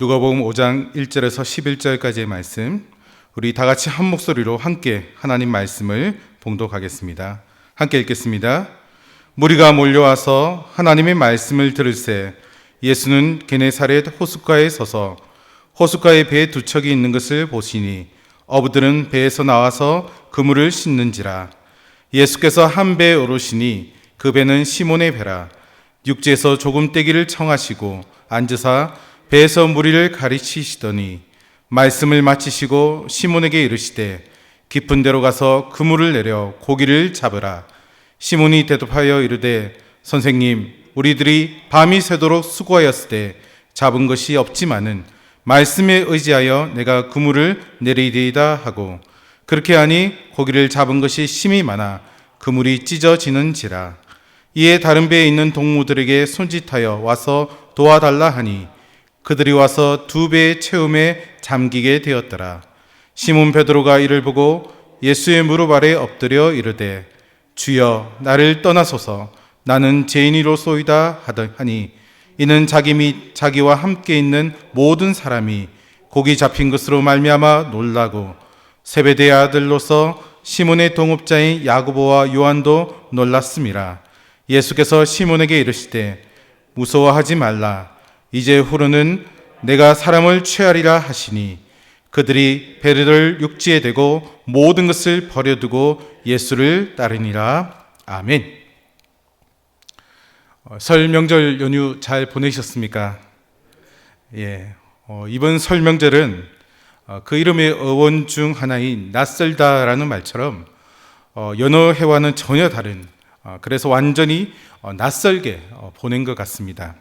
누가복음 5장 1절에서 11절까지의 말씀, 우리 다 같이 한 목소리로 함께 하나님 말씀을 봉독하겠습니다. 함께 읽겠습니다. 무리가 몰려와서 하나님의 말씀을 들을새 예수는 게네사렛 호숫가에 서서 호숫가에 배 두 척이 있는 것을 보시니 어부들은 배에서 나와서 그물을 씻는지라. 예수께서 한 배에 오르시니 그 배는 시몬의 배라. 육지에서 조금 떼기를 청하시고 앉으사 배에서 무리를 가르치시더니 말씀을 마치시고 시몬에게 이르시되 깊은 데로 가서 그물을 내려 고기를 잡으라. 시몬이 대답하여 이르되 선생님, 우리들이 밤이 새도록 수고하였을 때 잡은 것이 없지만은 말씀에 의지하여 내가 그물을 내리리이다 하고, 그렇게 하니 고기를 잡은 것이 심히 많아 그물이 찢어지는지라. 이에 다른 배에 있는 동무들에게 손짓하여 와서 도와달라 하니 그들이 와서 두 배의 채움에 잠기게 되었더라. 시몬 베드로가 이를 보고 예수의 무릎 아래 엎드려 이르되 주여, 나를 떠나소서, 나는 죄인이로소이다 하니, 이는 자기 및 자기와 함께 있는 모든 사람이 고기 잡힌 것으로 말미암아 놀라고 세베대의 아들로서 시몬의 동업자인 야고보와 요한도 놀랐음이라. 예수께서 시몬에게 이르시되 무서워하지 말라. 이제 후로는 내가 사람을 취하리라 하시니 그들이 배를 육지에 대고 모든 것을 버려두고 예수를 따르니라. 아멘. 설 명절 연휴 잘 보내셨습니까? 이번 설 명절은 그 이름의 어원 중 하나인 낯설다라는 말처럼 여느 해와는 전혀 다른, 그래서 완전히 낯설게 보낸 것 같습니다.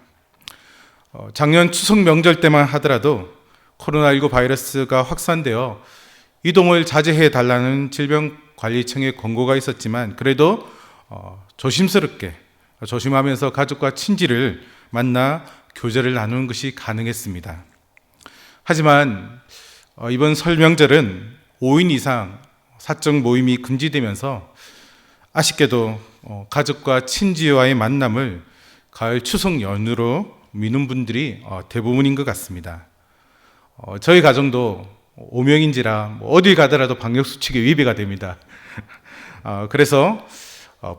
작년 추석 명절 때만 하더라도 코로나19 바이러스가 확산되어 이동을 자제해 달라는 질병관리청의 권고가 있었지만, 그래도 조심스럽게 조심하면서 가족과 친지를 만나 교제를 나누는 것이 가능했습니다. 하지만 이번 설 명절은 5인 이상 사적 모임이 금지되면서 아쉽게도 가족과 친지와의 만남을 가을 추석 연휴로 미는 분들이 대부분인 것 같습니다. 저희 가정도 5명인지라 어딜 가더라도 방역수칙에 위배가 됩니다. 그래서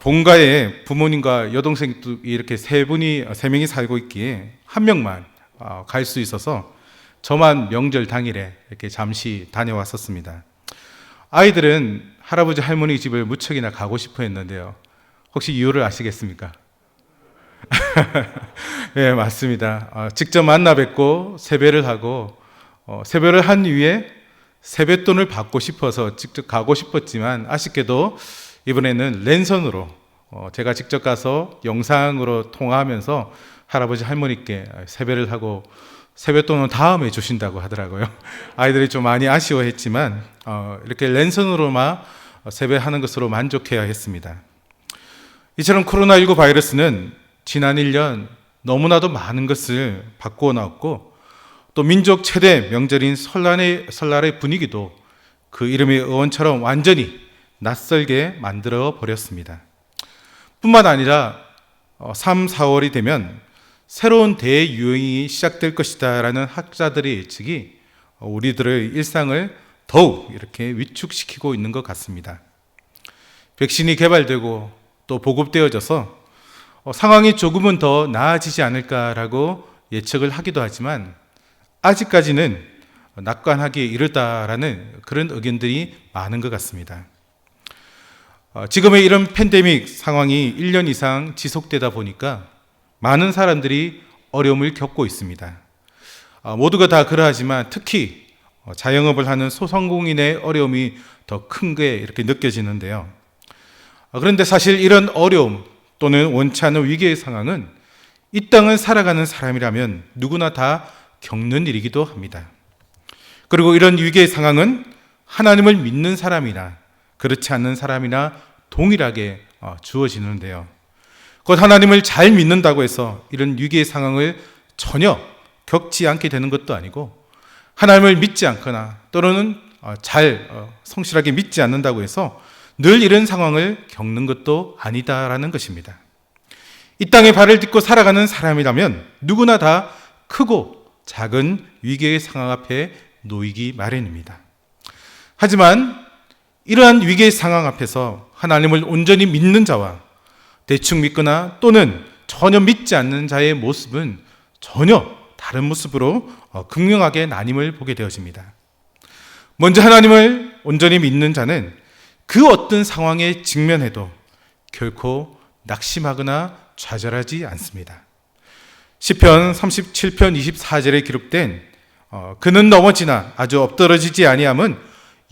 본가에 부모님과 여동생 이렇게 세 명이 살고 있기에 한 명만 갈 수 있어서 저만 명절 당일에 이렇게 잠시 다녀왔었습니다. 아이들은 할아버지 할머니 집을 무척이나 가고 싶어 했는데요. 혹시 이유를 아시겠습니까? 네, 맞습니다. 직접 만나 뵙고 세배를 하고, 세배를 한 이후에 세뱃돈을 받고 싶어서 직접 가고 싶었지만, 아쉽게도 이번에는 랜선으로 제가 직접 가서 영상으로 통화하면서 할아버지 할머니께 세배를 하고 세뱃돈은 다음에 주신다고 하더라고요. 아이들이 좀 많이 아쉬워했지만 이렇게 랜선으로만 세배하는 것으로 만족해야 했습니다. 이처럼 코로나19 바이러스는 지난 1년 너무나도 많은 것을 바꾸어 나왔고, 또 민족 최대 명절인 설날의 분위기도 그 이름의 어원처럼 완전히 낯설게 만들어 버렸습니다. 뿐만 아니라 3, 4월이 되면 새로운 대유행이 시작될 것이다 라는 학자들의 예측이 우리들의 일상을 더욱 이렇게 위축시키고 있는 것 같습니다. 백신이 개발되고 또 보급되어져서 상황이 조금은 더 나아지지 않을까라고 예측을 하기도 하지만, 아직까지는 낙관하기에 이르다라는 그런 의견들이 많은 것 같습니다. 지금의 이런 팬데믹 상황이 1년 이상 지속되다 보니까 많은 사람들이 어려움을 겪고 있습니다. 모두가 다 그러하지만 특히 자영업을 하는 소상공인의 어려움이 더 큰 게 이렇게 느껴지는데요. 그런데 사실 이런 어려움 또는 원치 않은 위기의 상황은 이 땅을 살아가는 사람이라면 누구나 다 겪는 일이기도 합니다. 그리고 이런 위기의 상황은 하나님을 믿는 사람이나 그렇지 않는 사람이나 동일하게 주어지는데요. 곧 하나님을 잘 믿는다고 해서 이런 위기의 상황을 전혀 겪지 않게 되는 것도 아니고, 하나님을 믿지 않거나 또는 잘 성실하게 믿지 않는다고 해서 늘 이런 상황을 겪는 것도 아니다라는 것입니다. 이 땅에 발을 딛고 살아가는 사람이라면 누구나 다 크고 작은 위기의 상황 앞에 놓이기 마련입니다. 하지만 이러한 위기의 상황 앞에서 하나님을 온전히 믿는 자와 대충 믿거나 또는 전혀 믿지 않는 자의 모습은 전혀 다른 모습으로 극명하게 나님을 보게 되어집니다. 먼저 하나님을 온전히 믿는 자는 그 어떤 상황에 직면해도 결코 낙심하거나 좌절하지 않습니다. 시편 37편 24절에 기록된 그는 넘어지나 아주 엎드러지지 아니함은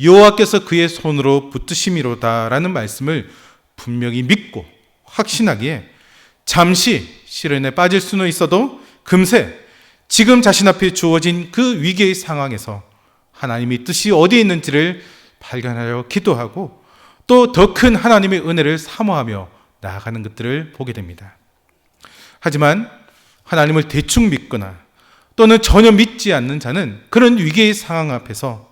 여호와께서 그의 손으로 붙드심이로다 라는 말씀을 분명히 믿고 확신하기에 잠시 시련에 빠질 수는 있어도 금세 지금 자신 앞에 주어진 그 위기의 상황에서 하나님의 뜻이 어디에 있는지를 발견하려 기도하고 또 더 큰 하나님의 은혜를 사모하며 나아가는 것들을 보게 됩니다. 하지만 하나님을 대충 믿거나 또는 전혀 믿지 않는 자는 그런 위기의 상황 앞에서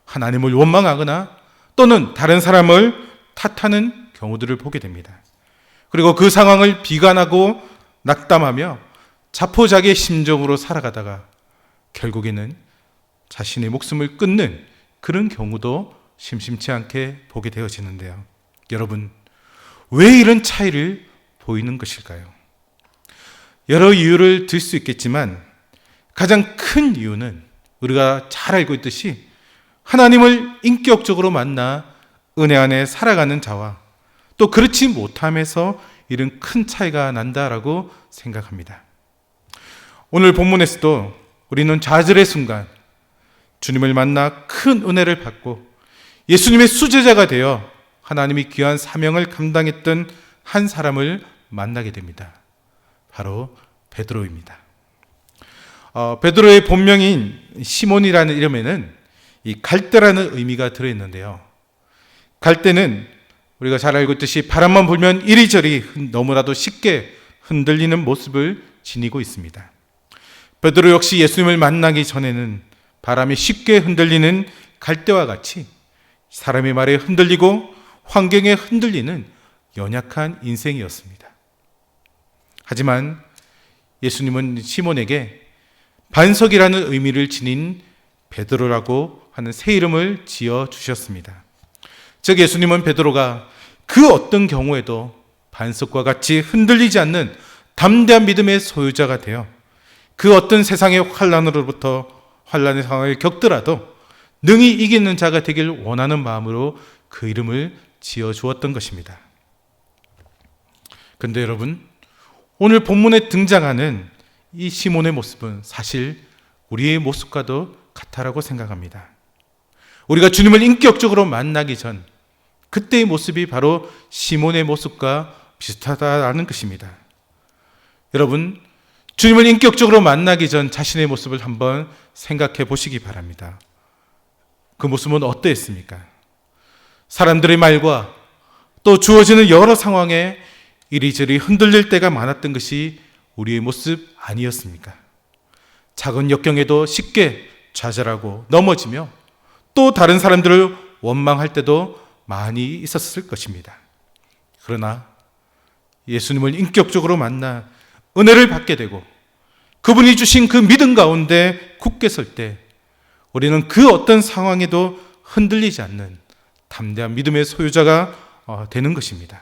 하나님을 원망하거나 또는 다른 사람을 탓하는 경우들을 보게 됩니다. 그리고 그 상황을 비관하고 낙담하며 자포자기의 심정으로 살아가다가 결국에는 자신의 목숨을 끊는 그런 경우도 심심치 않게 보게 되어지는데요. 여러분, 왜 이런 차이를 보이는 것일까요? 여러 이유를 들 수 있겠지만 가장 큰 이유는 우리가 잘 알고 있듯이 하나님을 인격적으로 만나 은혜 안에 살아가는 자와 또 그렇지 못함에서 이런 큰 차이가 난다라고 생각합니다. 오늘 본문에서도 우리는 좌절의 순간 주님을 만나 큰 은혜를 받고 예수님의 수제자가 되어 하나님이 귀한 사명을 감당했던 한 사람을 만나게 됩니다. 바로 베드로입니다. 베드로의 본명인 시몬이라는 이름에는 이 갈대라는 의미가 들어있는데요. 갈대는 우리가 잘 알고 있듯이 바람만 불면 이리저리 너무나도 쉽게 흔들리는 모습을 지니고 있습니다. 베드로 역시 예수님을 만나기 전에는 바람이 쉽게 흔들리는 갈대와 같이 사람의 말에 흔들리고 환경에 흔들리는 연약한 인생이었습니다. 하지만 예수님은 시몬에게 반석이라는 의미를 지닌 베드로라고 하는 새 이름을 지어 주셨습니다. 즉 예수님은 베드로가 그 어떤 경우에도 반석과 같이 흔들리지 않는 담대한 믿음의 소유자가 되어 그 어떤 세상의 환난의 상황을 겪더라도 능히 이기는 자가 되길 원하는 마음으로 그 이름을 지어 주었던 것입니다. 그런데 여러분, 오늘 본문에 등장하는 이 시몬의 모습은 사실 우리의 모습과도 같다라고 생각합니다. 우리가 주님을 인격적으로 만나기 전 그때의 모습이 바로 시몬의 모습과 비슷하다라는 것입니다. 여러분, 주님을 인격적으로 만나기 전 자신의 모습을 한번 생각해 보시기 바랍니다. 그 모습은 어떠했습니까? 사람들의 말과 또 주어지는 여러 상황에 이리저리 흔들릴 때가 많았던 것이 우리의 모습 아니었습니까? 작은 역경에도 쉽게 좌절하고 넘어지며 또 다른 사람들을 원망할 때도 많이 있었을 것입니다. 그러나 예수님을 인격적으로 만나 은혜를 받게 되고 그분이 주신 그 믿음 가운데 굳게 설 때 우리는 그 어떤 상황에도 흔들리지 않는 담대한 믿음의 소유자가 되는 것입니다.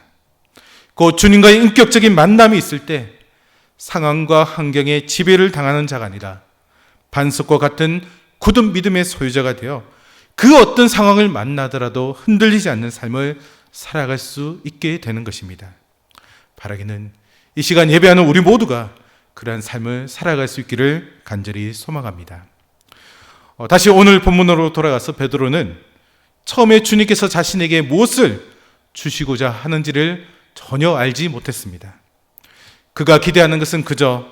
그 주님과의 인격적인 만남이 있을 때 상황과 환경에 지배를 당하는 자가 아니라 반석과 같은 굳은 믿음의 소유자가 되어 그 어떤 상황을 만나더라도 흔들리지 않는 삶을 살아갈 수 있게 되는 것입니다. 바라기는 이 시간 예배하는 우리 모두가 그러한 삶을 살아갈 수 있기를 간절히 소망합니다. 다시 오늘 본문으로 돌아가서 베드로는 처음에 주님께서 자신에게 무엇을 주시고자 하는지를 전혀 알지 못했습니다. 그가 기대하는 것은 그저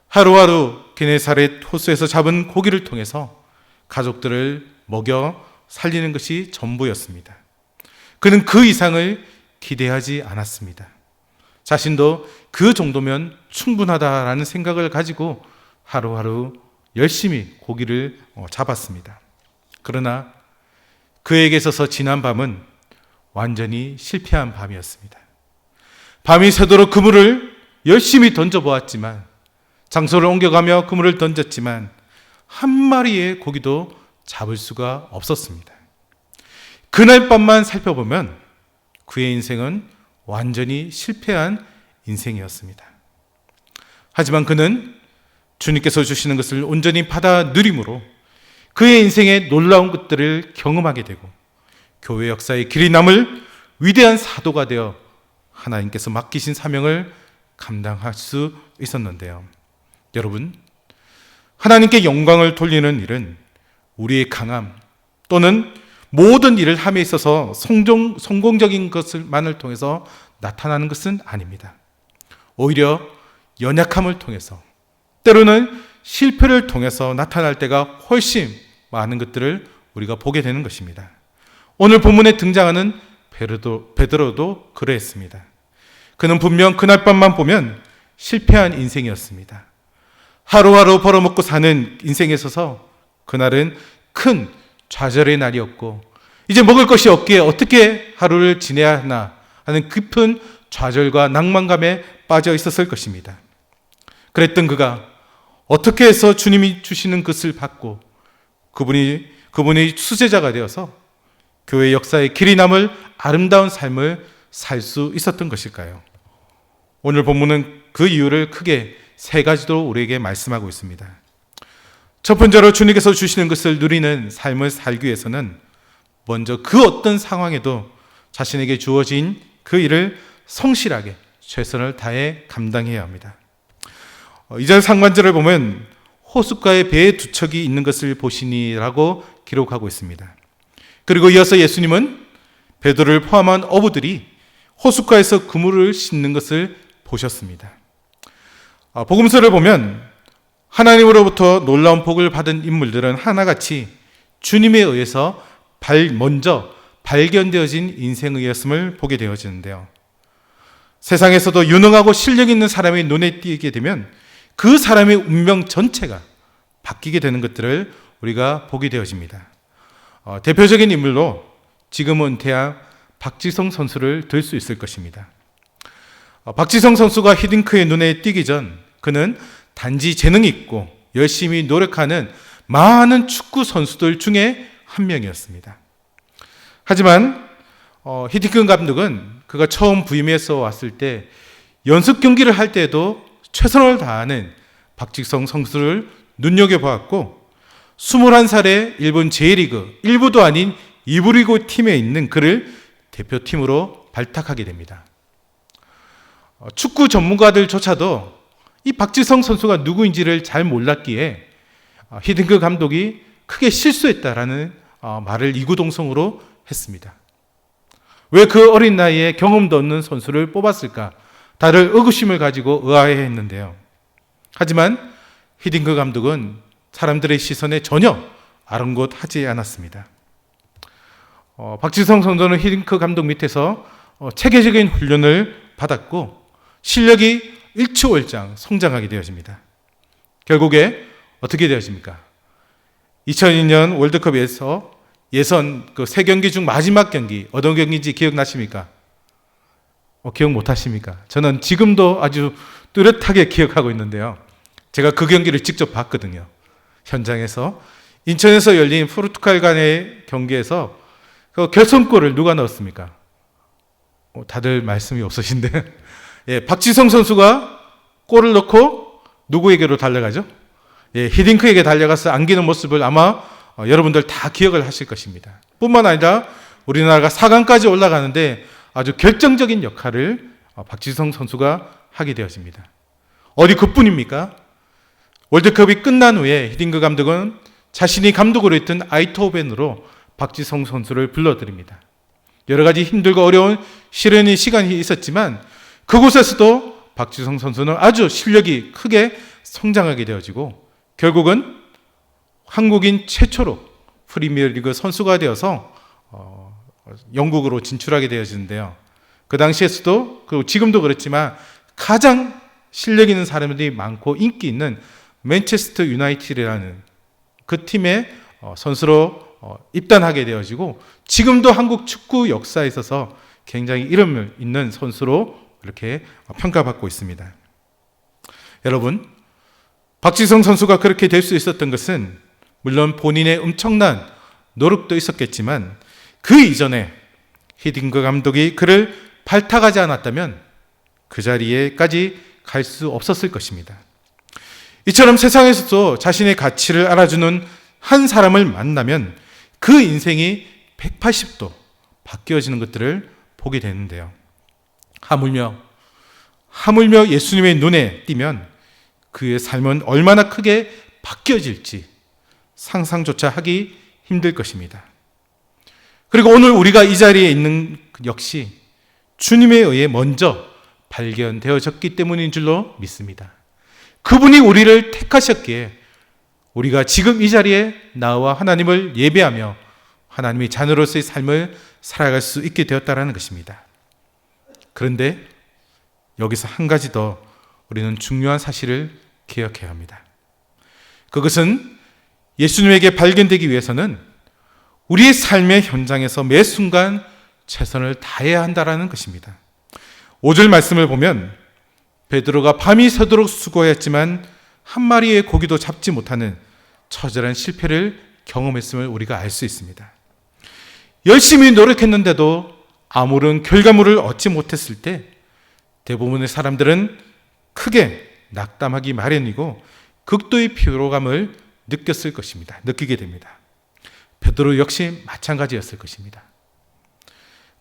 하루하루 게네사렛 호수에서 잡은 고기를 통해서 가족들을 먹여 살리는 것이 전부였습니다. 그는 그 이상을 기대하지 않았습니다. 자신도 그 정도면 충분하다라는 생각을 가지고 하루하루 열심히 고기를 잡았습니다. 그러나 그에게 있어서 지난 밤은 완전히 실패한 밤이었습니다. 밤이 새도록 그물을 열심히 던져보았지만 장소를 옮겨가며 그물을 던졌지만 한 마리의 고기도 잡을 수가 없었습니다. 그날 밤만 살펴보면 그의 인생은 완전히 실패한 인생이었습니다. 하지만 그는 주님께서 주시는 것을 온전히 받아 누림으로 그의 인생의 놀라운 것들을 경험하게 되고 교회 역사의 길이 남을 위대한 사도가 되어 하나님께서 맡기신 사명을 감당할 수 있었는데요. 여러분, 하나님께 영광을 돌리는 일은 우리의 강함 또는 모든 일을 함에 있어서 성공적인 것만을 통해서 나타나는 것은 아닙니다. 오히려 연약함을 통해서 때로는 실패를 통해서 나타날 때가 훨씬 많은 것들을 우리가 보게 되는 것입니다. 오늘 본문에 등장하는 베드로도 그러했습니다. 그는 분명 그날 밤만 보면 실패한 인생이었습니다. 하루하루 벌어먹고 사는 인생에 있어서 그날은 큰 좌절의 날이었고 이제 먹을 것이 없기에 어떻게 하루를 지내야 하나 하는 깊은 좌절과 낭만감에 빠져 있었을 것입니다. 그랬던 그가 어떻게 해서 주님이 주시는 것을 받고 그분이 수제자가 되어서 교회 역사의 길이 남을 아름다운 삶을 살 수 있었던 것일까요? 오늘 본문은 그 이유를 크게 세 가지로 우리에게 말씀하고 있습니다. 첫 번째로 주님께서 주시는 것을 누리는 삶을 살기 위해서는 먼저 그 어떤 상황에도 자신에게 주어진 그 일을 성실하게 최선을 다해 감당해야 합니다. 2절 상반절을 보면 호숫가에 배에 두 척이 있는 것을 보시니라고 기록하고 있습니다. 그리고 이어서 예수님은 베드로를 포함한 어부들이 호숫가에서 그물을 싣는 것을 보셨습니다. 복음서를 보면 하나님으로부터 놀라운 복을 받은 인물들은 하나같이 주님에 의해서 먼저 발견되어진 인생이었음을 보게 되어지는데요. 세상에서도 유능하고 실력 있는 사람의 눈에 띄게 되면 그 사람의 운명 전체가 바뀌게 되는 것들을 우리가 보게 되어집니다. 대표적인 인물로 지금은 은퇴한 박지성 선수를 들 수 있을 것입니다. 박지성 선수가 히딩크의 눈에 띄기 전 그는 단지 재능이 있고 열심히 노력하는 많은 축구 선수들 중에 한 명이었습니다. 하지만 히딩크 감독은 그가 처음 부임해서 왔을 때 연습 경기를 할 때에도 최선을 다하는 박지성 선수를 눈여겨보았고 21살에 일본 J리그 1부도 아닌 2부 리그 팀에 있는 그를 대표팀으로 발탁하게 됩니다. 축구 전문가들조차도 이 박지성 선수가 누구인지를 잘 몰랐기에 히딩크 감독이 크게 실수했다라는 말을 이구동성으로 했습니다. 왜 그 어린 나이에 경험도 없는 선수를 뽑았을까? 다들 의구심을 가지고 의아해했는데요. 하지만 히딩크 감독은 사람들의 시선에 전혀 아랑곳하지 않았습니다. 박지성 선수는 히딩크 감독 밑에서 체계적인 훈련을 받았고 실력이 일취월장 성장하게 되어집니다. 결국에 어떻게 되어집니까? 2002년 월드컵에서 예선 그 세 경기 중 마지막 경기 어떤 경기인지 기억나십니까? 기억 못하십니까? 저는 지금도 아주 뚜렷하게 기억하고 있는데요. 제가 그 경기를 직접 봤거든요. 현장에서 인천에서 열린 포르투갈 간의 경기에서 그 결승골을 누가 넣었습니까? 다들 말씀이 없으신데 예, 박지성 선수가 골을 넣고 누구에게로 달려가죠? 예, 히딩크에게 달려가서 안기는 모습을 아마 여러분들 다 기억을 하실 것입니다. 뿐만 아니라 우리나라가 4강까지 올라가는데 아주 결정적인 역할을 박지성 선수가 하게 되어집니다. 어디 그뿐입니까? 월드컵이 끝난 후에 히딩크 감독은 자신이 감독으로 했던 아이토벤으로 박지성 선수를 불러드립니다. 여러 가지 힘들고 어려운 시련의 시간이 있었지만 그곳에서도 박지성 선수는 아주 실력이 크게 성장하게 되어지고 결국은 한국인 최초로 프리미어리그 선수가 되어서 영국으로 진출하게 되어지는데요. 그 당시에서도 그리고 지금도 그렇지만 가장 실력 있는 사람들이 많고 인기 있는 맨체스터 유나이티드라는 그 팀의 선수로 입단하게 되어지고 지금도 한국 축구 역사에 있어서 굉장히 이름을 있는 선수로 이렇게 평가받고 있습니다. 여러분, 박지성 선수가 그렇게 될 수 있었던 것은 물론 본인의 엄청난 노력도 있었겠지만 그 이전에 히딩크 감독이 그를 발탁하지 않았다면 그 자리에까지 갈 수 없었을 것입니다. 이처럼 세상에서도 자신의 가치를 알아주는 한 사람을 만나면 그 인생이 180도 바뀌어지는 것들을 보게 되는데요. 하물며 예수님의 눈에 띄면 그의 삶은 얼마나 크게 바뀌어질지 상상조차 하기 힘들 것입니다. 그리고 오늘 우리가 이 자리에 있는 역시 주님에 의해 먼저 발견되어졌기 때문인 줄로 믿습니다. 그분이 우리를 택하셨기에 우리가 지금 이 자리에 나와 하나님을 예배하며 하나님의 자녀로서의 삶을 살아갈 수 있게 되었다는 것입니다. 그런데 여기서 한 가지 더 우리는 중요한 사실을 기억해야 합니다. 그것은 예수님에게 발견되기 위해서는 우리의 삶의 현장에서 매 순간 최선을 다해야 한다는 것입니다. 5절 말씀을 보면 베드로가 밤이 새도록 수고했지만 한 마리의 고기도 잡지 못하는 처절한 실패를 경험했음을 우리가 알 수 있습니다. 열심히 노력했는데도 아무런 결과물을 얻지 못했을 때 대부분의 사람들은 크게 낙담하기 마련이고 극도의 피로감을 느끼게 됩니다. 베드로 역시 마찬가지였을 것입니다.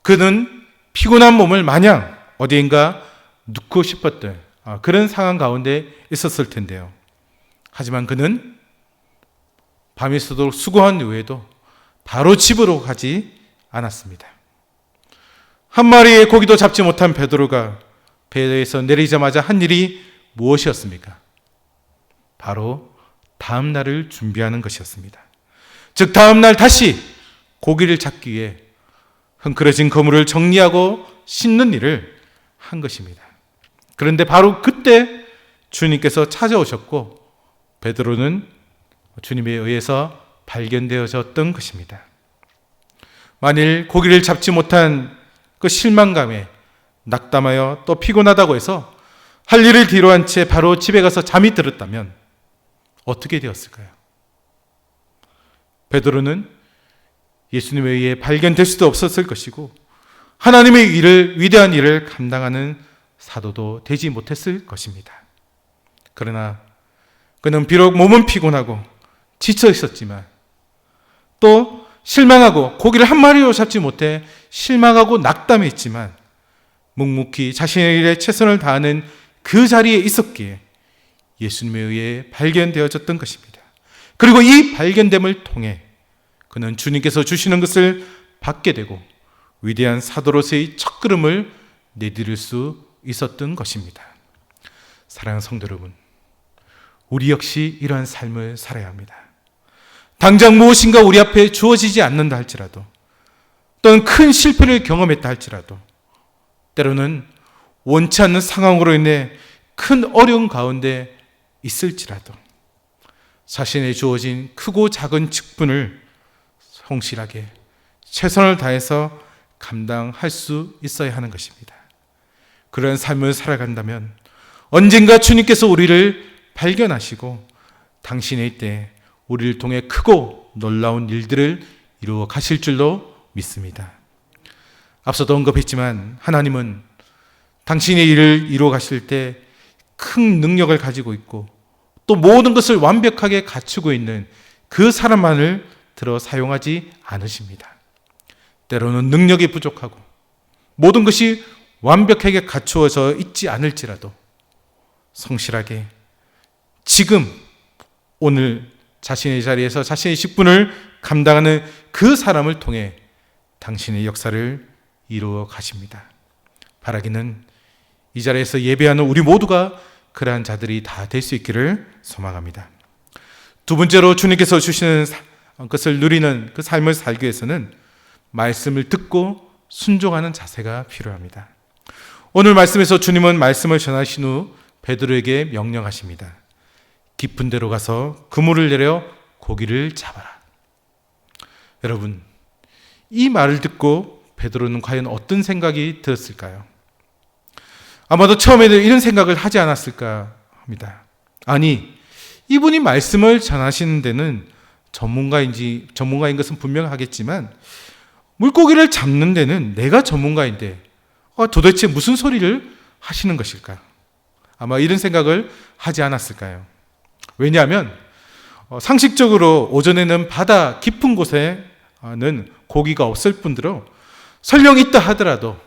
그는 피곤한 몸을 마냥 어디인가 눕고 싶었던 그런 상황 가운데 있었을 텐데요. 하지만 그는 밤이 새도록 수고한 후에도 바로 집으로 가지 않았습니다. 한 마리의 고기도 잡지 못한 베드로가 배에서 내리자마자 한 일이 무엇이었습니까? 바로 다음 날을 준비하는 것이었습니다. 즉 다음 날 다시 고기를 잡기 위해 흥그러진 그물을 정리하고 씻는 일을 한 것입니다. 그런데 바로 그때 주님께서 찾아오셨고 베드로는 주님에 의해서 발견되어졌던 것입니다. 만일 고기를 잡지 못한 그 실망감에 낙담하여 또 피곤하다고 해서 할 일을 뒤로 한 채 바로 집에 가서 잠이 들었다면 어떻게 되었을까요? 베드로는 예수님에 의해 발견될 수도 없었을 것이고 하나님의 위대한 일을 감당하는 사도도 되지 못했을 것입니다. 그러나 그는 비록 몸은 피곤하고 지쳐 있었지만 또 실망하고 고기를 한 마리로 잡지 못해 실망하고 낙담했지만 묵묵히 자신의 일에 최선을 다하는 그 자리에 있었기에 예수님에 의해 발견되어졌던 것입니다. 그리고 이 발견됨을 통해 그는 주님께서 주시는 것을 받게 되고 위대한 사도로서의 첫걸음을 내디딜 수 있었던 것입니다. 사랑하는 성도 여러분, 우리 역시 이러한 삶을 살아야 합니다. 당장 무엇인가 우리 앞에 주어지지 않는다 할지라도 또는 큰 실패를 경험했다 할지라도 때로는 원치 않는 상황으로 인해 큰 어려움 가운데 있을지라도 자신의 주어진 크고 작은 직분을 성실하게 최선을 다해서 감당할 수 있어야 하는 것입니다. 그런 삶을 살아간다면 언젠가 주님께서 우리를 발견하시고 당신의 때 우리를 통해 크고 놀라운 일들을 이루어 가실 줄로 믿습니다. 앞서도 언급했지만 하나님은 당신의 일을 이루어 가실 때 큰 능력을 가지고 있고 또 모든 것을 완벽하게 갖추고 있는 그 사람만을 들어 사용하지 않으십니다. 때로는 능력이 부족하고 모든 것이 완벽하게 갖추어져 있지 않을지라도 성실하게 지금 오늘 자신의 자리에서 자신의 직분을 감당하는 그 사람을 통해 당신의 역사를 이루어 가십니다. 바라기는 이 자리에서 예배하는 우리 모두가 그러한 자들이 다 될 수 있기를 소망합니다. 두 번째로 주님께서 주시는 것을 누리는 그 삶을 살기 위해서는 말씀을 듣고 순종하는 자세가 필요합니다. 오늘 말씀에서 주님은 말씀을 전하신 후 베드로에게 명령하십니다. 깊은 데로 가서 그물을 내려 고기를 잡아라. 여러분, 이 말을 듣고 베드로는 과연 어떤 생각이 들었을까요? 아마도 처음에는 이런 생각을 하지 않았을까 합니다. 아니, 이분이 말씀을 전하시는 데는 전문가인 것은 분명하겠지만 물고기를 잡는 데는 내가 전문가인데 도대체 무슨 소리를 하시는 것일까? 아마 이런 생각을 하지 않았을까요? 왜냐하면 상식적으로 오전에는 바다 깊은 곳에는 고기가 없을 뿐더러 설령 있다 하더라도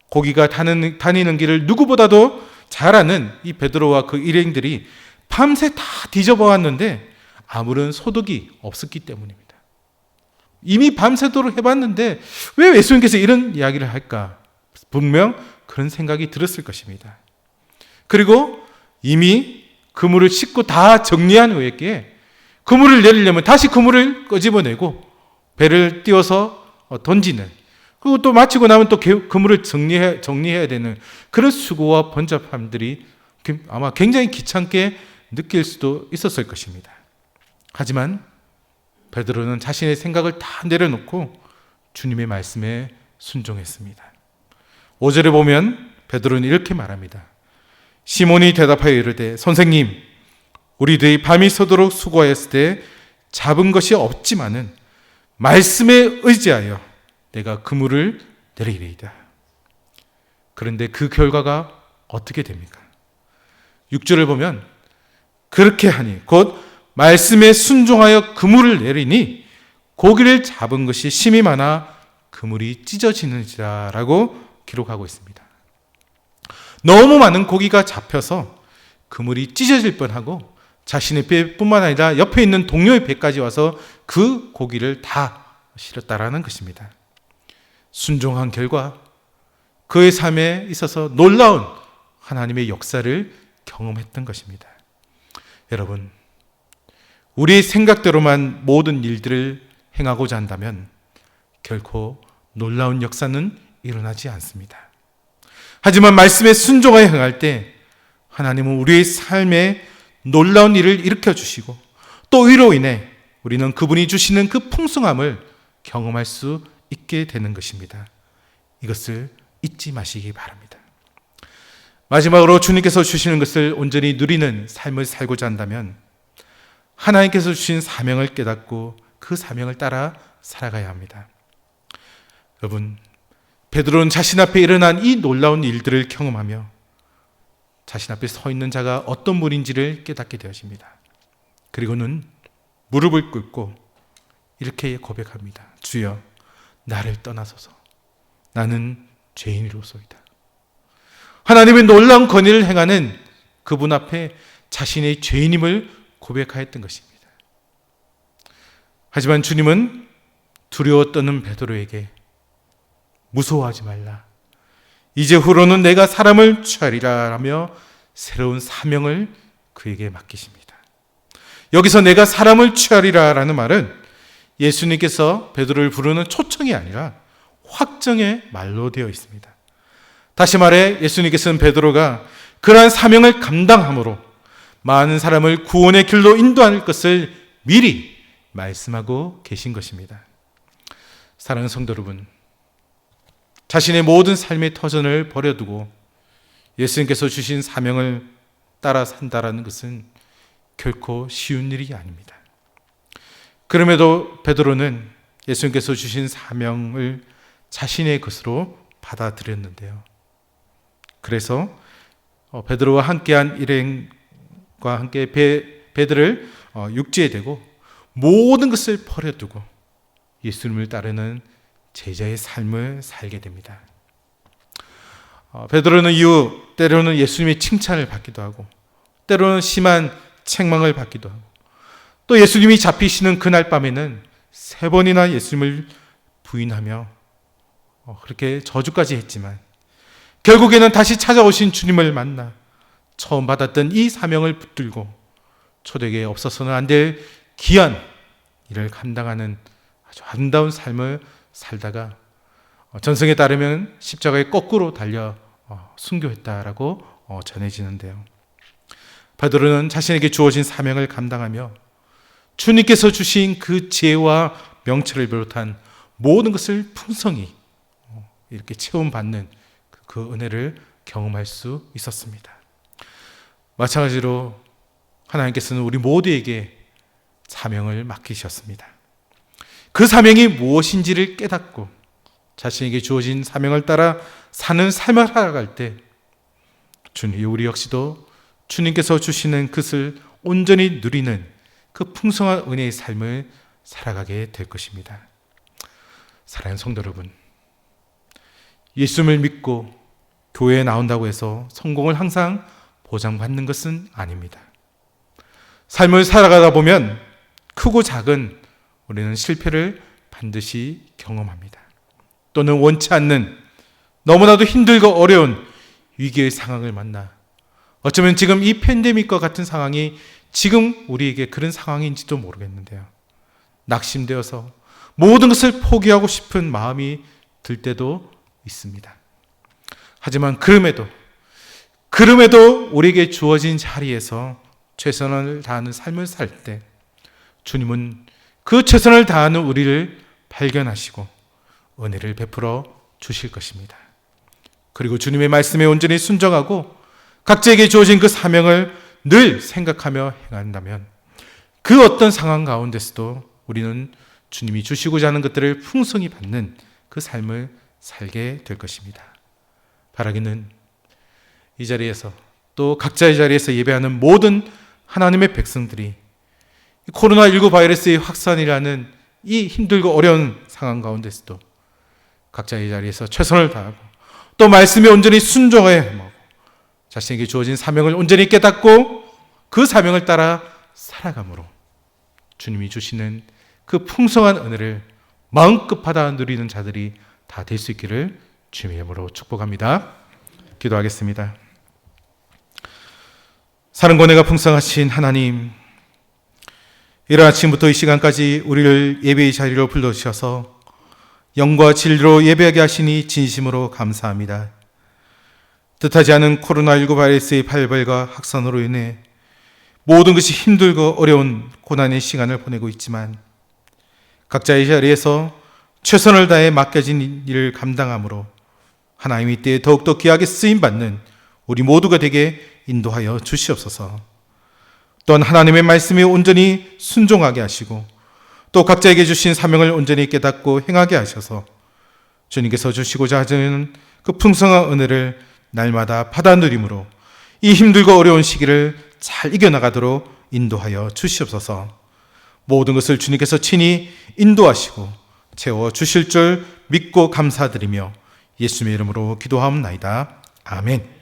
고기가 다니는 길을 누구보다도 잘 아는 이 베드로와 그 일행들이 밤새 다 뒤져보았는데 아무런 소득이 없었기 때문입니다. 이미 밤새도록 해봤는데 왜 예수님께서 이런 이야기를 할까? 분명 그런 생각이 들었을 것입니다. 그리고 이미 그물을 싣고 다 정리한 후에 그물을 내리려면 다시 그물을 끄집어내고 배를 띄워서 던지는, 그리고 또 마치고 나면 또 그물을 정리해야 되는 그런 수고와 번잡함들이 아마 굉장히 귀찮게 느낄 수도 있었을 것입니다. 하지만 베드로는 자신의 생각을 다 내려놓고 주님의 말씀에 순종했습니다. 5절에 보면 베드로는 이렇게 말합니다. 시몬이 대답하여 이르되 선생님, 우리들이 밤이 새도록 수고하였을 때 잡은 것이 없지만은 말씀에 의지하여 내가 그물을 내리리이다. 그런데 그 결과가 어떻게 됩니까? 6절을 보면 그렇게 하니 곧 말씀에 순종하여 그물을 내리니 고기를 잡은 것이 심이 많아 그물이 찢어지는지라 라고 기록하고 있습니다. 너무 많은 고기가 잡혀서 그물이 찢어질 뻔하고 자신의 배뿐만 아니라 옆에 있는 동료의 배까지 와서 그 고기를 다 실었다라는 것입니다. 순종한 결과 그의 삶에 있어서 놀라운 하나님의 역사를 경험했던 것입니다. 여러분, 우리의 생각대로만 모든 일들을 행하고자 한다면 결코 놀라운 역사는 일어나지 않습니다. 하지만 말씀에 순종하여 행할 때 하나님은 우리의 삶에 놀라운 일을 일으켜 주시고 또 이로 인해 우리는 그분이 주시는 그 풍성함을 경험할 수 있게 되는 것입니다. 이것을 잊지 마시기 바랍니다. 마지막으로 주님께서 주시는 것을 온전히 누리는 삶을 살고자 한다면 하나님께서 주신 사명을 깨닫고 그 사명을 따라 살아가야 합니다. 여러분, 베드로는 자신 앞에 일어난 이 놀라운 일들을 경험하며 자신 앞에 서 있는 자가 어떤 분인지를 깨닫게 되어집니다. 그리고는 무릎을 꿇고 이렇게 고백합니다. 주여, 나를 떠나소서. 나는 죄인이로소이다. 하나님의 놀라운 권위를 행하는 그분 앞에 자신의 죄인임을 고백하였던 것입니다. 하지만 주님은 두려워 떠는 베드로에게 무서워하지 말라. 이제후로는 내가 사람을 취하리라 하며 새로운 사명을 그에게 맡기십니다. 여기서 내가 사람을 취하리라 라는 말은 예수님께서 베드로를 부르는 초청이 아니라 확정의 말로 되어 있습니다. 다시 말해 예수님께서는 베드로가 그러한 사명을 감당함으로 많은 사람을 구원의 길로 인도할 것을 미리 말씀하고 계신 것입니다. 사랑하는 성도 여러분, 자신의 모든 삶의 터전을 버려두고 예수님께서 주신 사명을 따라 산다라는 것은 결코 쉬운 일이 아닙니다. 그럼에도 베드로는 예수님께서 주신 사명을 자신의 것으로 받아들였는데요. 그래서 베드로와 함께한 일행과 함께 배들을 육지에 대고 모든 것을 버려두고 예수님을 따르는 제자의 삶을 살게 됩니다. 베드로는 이후 때로는 예수님의 칭찬을 받기도 하고 때로는 심한 책망을 받기도 하고 또 예수님이 잡히시는 그날 밤에는 3번이나 예수님을 부인하며 그렇게 저주까지 했지만 결국에는 다시 찾아오신 주님을 만나 처음 받았던 이 사명을 붙들고 초대교회에 없어서는 안 될 귀한 일을 감당하는 아주 아름다운 삶을 살다가 전승에 따르면 십자가에 거꾸로 달려 순교했다라고 전해지는데요. 베드로는 자신에게 주어진 사명을 감당하며 주님께서 주신 그 지혜와 명철을 비롯한 모든 것을 풍성히 이렇게 체험받는 그 은혜를 경험할 수 있었습니다. 마찬가지로 하나님께서는 우리 모두에게 사명을 맡기셨습니다. 그 사명이 무엇인지를 깨닫고 자신에게 주어진 사명을 따라 사는 삶을 살아갈 때 우리 역시도 주님께서 주시는 것을 온전히 누리는 그 풍성한 은혜의 삶을 살아가게 될 것입니다. 사랑하는 성도 여러분, 예수님을 믿고 교회에 나온다고 해서 성공을 항상 보장받는 것은 아닙니다. 삶을 살아가다 보면 크고 작은 우리는 실패를 반드시 경험합니다. 또는 원치 않는 너무나도 힘들고 어려운 위기의 상황을 만나 어쩌면 지금 이 팬데믹과 같은 상황이 지금 우리에게 그런 상황인지도 모르겠는데요. 낙심되어서 모든 것을 포기하고 싶은 마음이 들 때도 있습니다. 하지만 그럼에도 우리에게 주어진 자리에서 최선을 다하는 삶을 살 때 주님은 그 최선을 다하는 우리를 발견하시고 은혜를 베풀어 주실 것입니다. 그리고 주님의 말씀에 온전히 순종하고 각자에게 주어진 그 사명을 늘 생각하며 행한다면 그 어떤 상황 가운데서도 우리는 주님이 주시고자 하는 것들을 풍성히 받는 그 삶을 살게 될 것입니다. 바라기는 이 자리에서 또 각자의 자리에서 예배하는 모든 하나님의 백성들이 코로나19 바이러스의 확산이라는 이 힘들고 어려운 상황 가운데서도 각자의 자리에서 최선을 다하고 또 말씀에 온전히 순종해 자신에게 주어진 사명을 온전히 깨닫고 그 사명을 따라 살아감으로 주님이 주시는 그 풍성한 은혜를 마음껏 받아 누리는 자들이 다 될 수 있기를 주님의 이름으로 축복합니다. 기도하겠습니다. 사는 권혜가 풍성하신 하나님, 이른 아침부터 이 시간까지 우리를 예배의 자리로 불러주셔서 영과 진리로 예배하게 하시니 진심으로 감사합니다. 뜻하지 않은 코로나19 바이러스의 발발과 확산으로 인해 모든 것이 힘들고 어려운 고난의 시간을 보내고 있지만 각자의 자리에서 최선을 다해 맡겨진 일을 감당함으로 하나님의 때에 더욱더 귀하게 쓰임받는 우리 모두가 되게 인도하여 주시옵소서. 또한 하나님의 말씀에 온전히 순종하게 하시고 또 각자에게 주신 사명을 온전히 깨닫고 행하게 하셔서 주님께서 주시고자 하시는 그 풍성한 은혜를 날마다 받아 누림으로 이 힘들고 어려운 시기를 잘 이겨나가도록 인도하여 주시옵소서. 모든 것을 주님께서 친히 인도하시고 채워주실 줄 믿고 감사드리며 예수님의 이름으로 기도하옵나이다. 아멘.